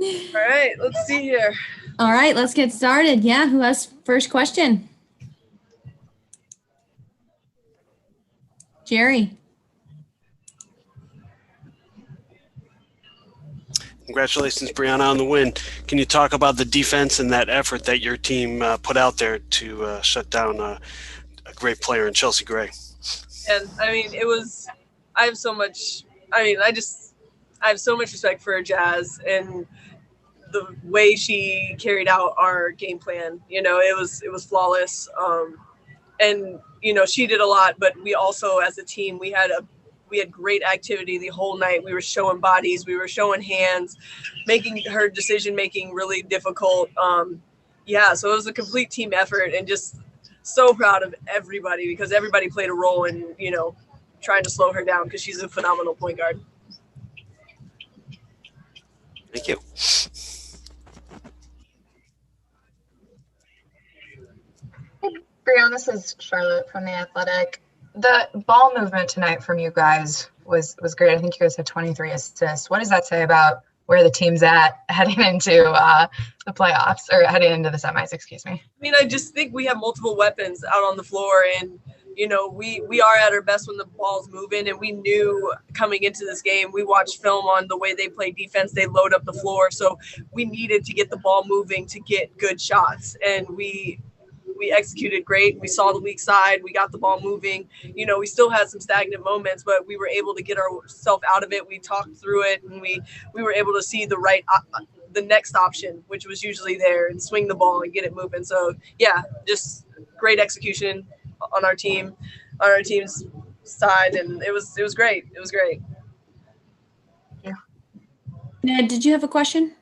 All right, let's see here. All right, let's get started. Yeah, who has first question? Jerry. Congratulations, Brianna, on the win. Can you talk about the defense and that effort that your team put out there to shut down a great player in Chelsea Gray? And I mean, I have so much respect for Jazz and the way she carried out our game plan. It was flawless. And she did a lot, but we also, as a team, we had great activity the whole night. We were showing bodies, we were showing hands, making her decision making really difficult. So it was a complete team effort, and just so proud of everybody because everybody played a role in trying to slow her down because she's a phenomenal point guard. Thank you. Briann, this is Charlotte from The Athletic. The ball movement tonight from you guys was great. I think you guys had 23 assists. What does that say about where the team's at heading into the playoffs, or heading into the semis, excuse me? I mean, I just think we have multiple weapons out on the floor, and we are at our best when the ball's moving, and we knew coming into this game, we watched film on the way they play defense. They load up the floor, so we needed to get the ball moving to get good shots, and we executed great. We saw the weak side. We got the ball moving. We still had some stagnant moments, but we were able to get ourselves out of it. We talked through it, and we were able to see the next option, which was usually there, and swing the ball and get it moving. So yeah, just great execution on our team's side, and it was great. It was great. Yeah. Ned, did you have a question?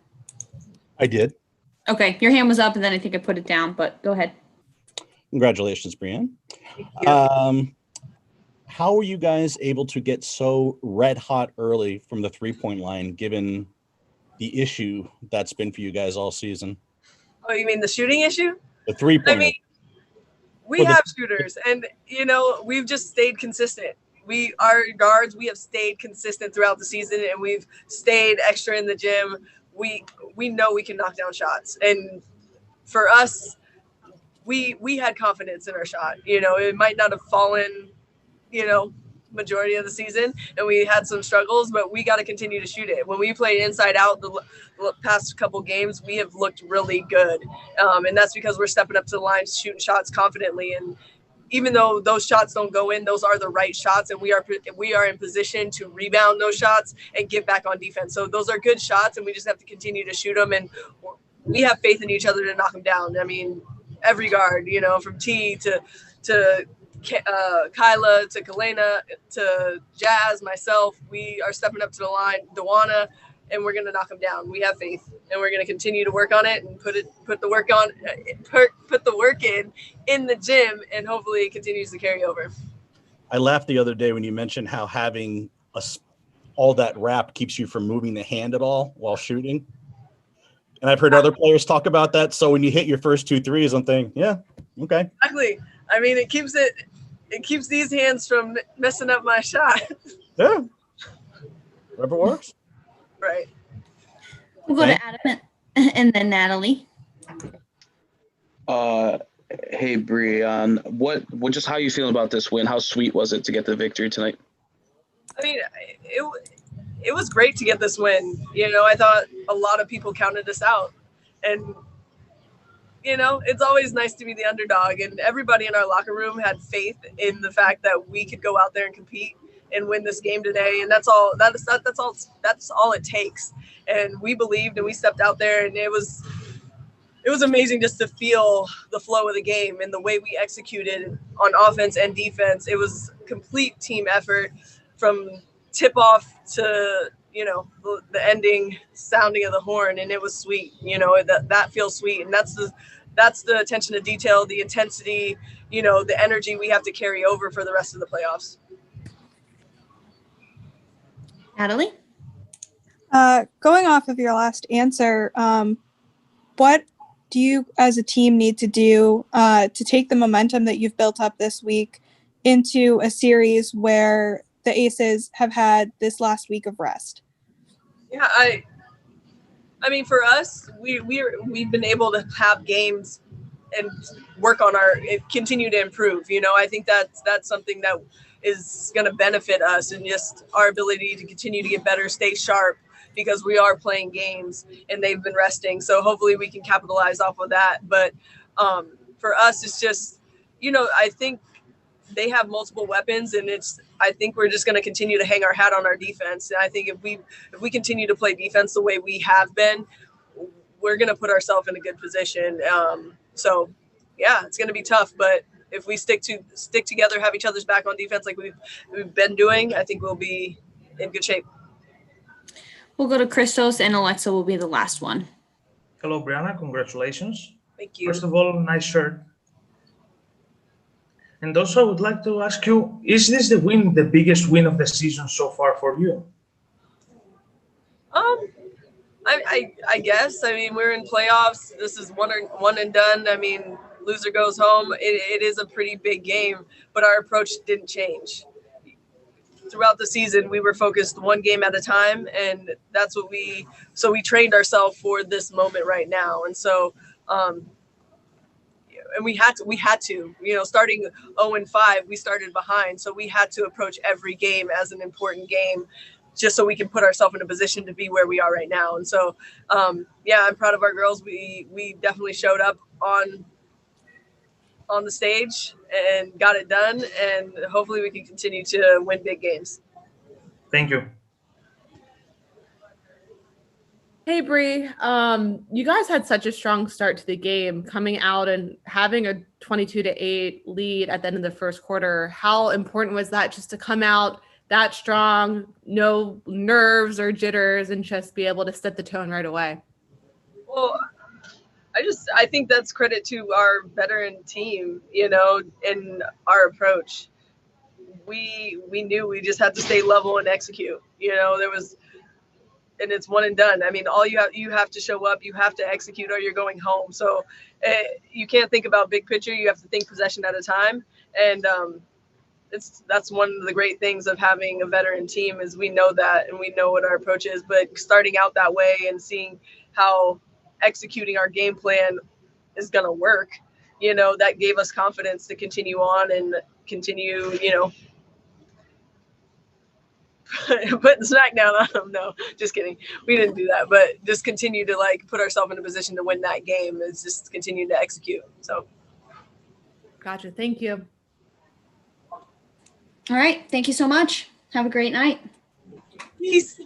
I did. Okay, your hand was up, and then I think I put it down, but go ahead. Congratulations, Briann. How were you guys able to get so red hot early from the 3-point line, given the issue that's been for you guys all season? Oh, you mean the shooting issue? The 3-point. I mean, we have shooters, and we've just stayed consistent. Our guards, we have stayed consistent throughout the season, and we've stayed extra in the gym. We know we can knock down shots, and for us, we had confidence in our shot. It might not have fallen, majority of the season, and we had some struggles, but we got to continue to shoot it. When we played inside out the past couple games, we have looked really good, and that's because we're stepping up to the line, shooting shots confidently. And even though those shots don't go in, those are the right shots, and we are in position to rebound those shots and get back on defense. So those are good shots, and we just have to continue to shoot them, and we have faith in each other to knock them down. I mean, every guard, from T to Kyla to Kalena to Jazz, myself, we are stepping up to the line, Dawana, and we're going to knock them down. We have faith, and we're going to continue to work on it and put the work in the gym, and hopefully it continues to carry over. I laughed the other day when you mentioned how having all that wrap keeps you from moving the hand at all while shooting. And I've heard other players talk about that. So when you hit your first 2 threes, I'm thinking, yeah, okay. Exactly. I mean, it keeps these hands from messing up my shot. Yeah. Whatever works. Right. We'll go to Adam and then Natalie. Hey, Briann, what just how you feeling about this win? How sweet was it to get the victory tonight? I mean, it was great to get this win. I thought a lot of people counted us out, and it's always nice to be the underdog, and everybody in our locker room had faith in the fact that we could go out there and compete and win this game today. And that's all it takes. And we believed, and we stepped out there, and it was amazing just to feel the flow of the game and the way we executed on offense and defense. It was complete team effort from tip off to the ending sounding of the horn, and it was sweet. That feels sweet, and that's the attention to detail, the intensity, the energy we have to carry over for the rest of the playoffs. Natalie? Going off of your last answer, what do you as a team need to do to take the momentum that you've built up this week into a series where the Aces have had this last week of rest? Yeah, I mean, for us, we've been able to have games and work on continue to improve. I think that's something that is going to benefit us, and just our ability to continue to get better, stay sharp, because we are playing games and they've been resting. So hopefully we can capitalize off of that. But for us, it's just, I think they have multiple weapons, and I think we're just going to continue to hang our hat on our defense. And I think if we continue to play defense the way we have been, we're going to put ourselves in a good position. So yeah, it's going to be tough, but if we stick together, have each other's back on defense like we've been doing, I think we'll be in good shape. We'll go to Christos, and Alexa will be the last one. Hello, Brianna. Congratulations. Thank you. First of all, nice shirt. And also, I would like to ask you, is this the biggest win of the season so far for you? I guess. I mean, we're in playoffs. This is one and done. I mean, loser goes home. It is a pretty big game, but our approach didn't change. Throughout the season, we were focused one game at a time, and that's what we trained ourselves for this moment right now. And so, and we had to, starting 0-5, we started behind. So we had to approach every game as an important game, just so we can put ourselves in a position to be where we are right now. And so, yeah, I'm proud of our girls. We definitely showed up on the stage and got it done. And hopefully we can continue to win big games. Thank you. Hey, Bree. You guys had such a strong start to the game, coming out and having a 22-8 lead at the end of the first quarter. How important was that, just to come out that strong, no nerves or jitters, and just be able to set the tone right away? Well, I think that's credit to our veteran team, and our approach. We knew we just had to stay level and execute. And it's one and done. I mean, you have to show up, you have to execute, or you're going home. So you can't think about big picture. You have to think possession at a time. And that's one of the great things of having a veteran team, is we know that, and we know what our approach is. But starting out that way and seeing how executing our game plan is going to work, that gave us confidence to continue on and continue, putting smackdown on them. No, just kidding. We didn't do that, but just continue to put ourselves in a position to win that game, is just continue to execute. So. Gotcha. Thank you. All right. Thank you so much. Have a great night. Peace.